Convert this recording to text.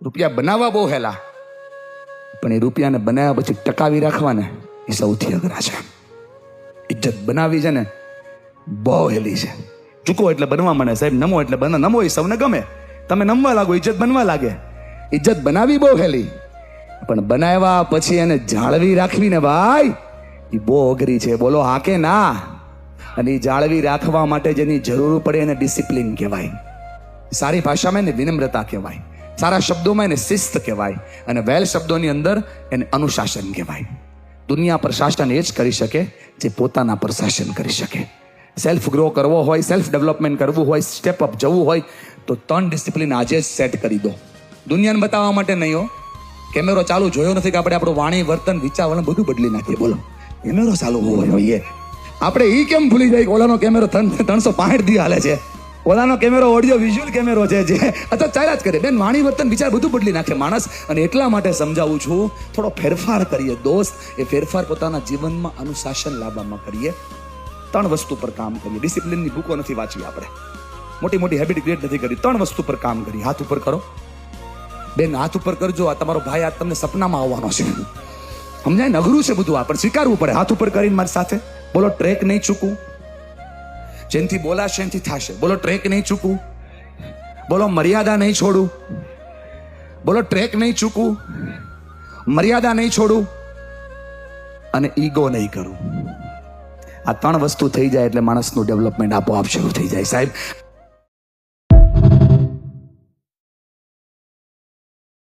રૂપિયા બનાવવા બહુ હેલા, પણ એ રૂપિયાને બનાવ્યા પછી ટકાવી રાખવાને એ સૌથી અઘરા છે. ઇજ્જત બનાવી છે ને બહુ હેલી છે. ચૂકો એટલે બનવા મળે સાહેબ, નમો એટલે નમો એ સૌને ગમે. તમે નમવા લાગો, ઇજ્જત બનવા લાગે. ઇજ્જત બનાવી બહુ હેલી, પણ બનાવ્યા પછી એને જાળવી રાખવી ને ભાઈ એ બહુ અઘરી છે. બોલો હા કે ના? અને એ જાળવી રાખવા માટે જેની જરૂર પડે એને ડિસિપ્લિન કહેવાય. સારી ભાષામાં એને વિનમ્રતા કહેવાય, સારા શબ્દોમાં એને શિસ્ત કહેવાય, અને વેલ શબ્દોની અંદર એને અનુશાસન કહેવાય. દુનિયા પર શાસન એ જ કરી શકે જે પોતાના પર શાસન કરી શકે. સેલ્ફ ગ્રો કરવો હોય, સેલ્ફ ડેવલપમેન્ટ કરવું હોય, સ્ટેપ અપ જવું હોય તો 3 ડિસિપ્લિન આજે જ સેટ કરી દો. દુનિયાને બતાવવા માટે નહીં હો. કેમેરો ચાલુ જોયો નથી કે આપણે આપણું વાણી, વર્તન, વિચાર બધું બદલી નાખીએ. બોલો કેમેરો ચાલુ હોય આપણે એ કેમ ભૂલી જાય કે ઓલાનો કેમેરો 365 દી હાલે છે, ઓલાનો કેમેરો ઓડિયો વિઝ્યુઅલ કેમેરો છે જે અથવા ચાલ્યા જ કરે. બેન વાણી, વર્તન, વિચાર બધું બદલી નાખે માણસ. અને એટલા માટે સમજાવું છું, થોડો ફેરફાર કરીએ દોસ્ત. એ ફેરફાર પોતાના જીવનમાં અનુશાસન લાવવામાં કરીએ. 3 વસ્તુ પર કામ કરીએ. ડિસિપ્લિનની બુકો નથી વાંચવી આપણે, મોટી મોટી હેબિટ ક્રિએટ નથી કરી. 3 વસ્તુ પર કામ કરીએ. હાથ ઉપર કરો બેન, હાથ ઉપર કરજો. આ તમારો ભાઈ આજ તમને સપનામાં આવવાનો છે, સમજાય ને? અઘરું છે બધું, આ પણ સ્વીકારવું પડે. હાથ ઉપર કરીને મારી સાથે બોલો, ટ્રેક નહીં ચૂકવું. જેનથી બોલાશે એનથી થશે. બોલો ટ્રેક નહીં ચૂકવું. બોલો મર્યાદા નહીં છોડું. બોલો ટ્રેક નહીં ચૂકવું, મર્યાદા નહીં છોડું, અને ઈગો નહીં કરું. આ 3 વસ્તુ થઈ જાય એટલે માણસનું ડેવલપમેન્ટ આપોઆપ શરૂ થઈ જાય સાહેબ.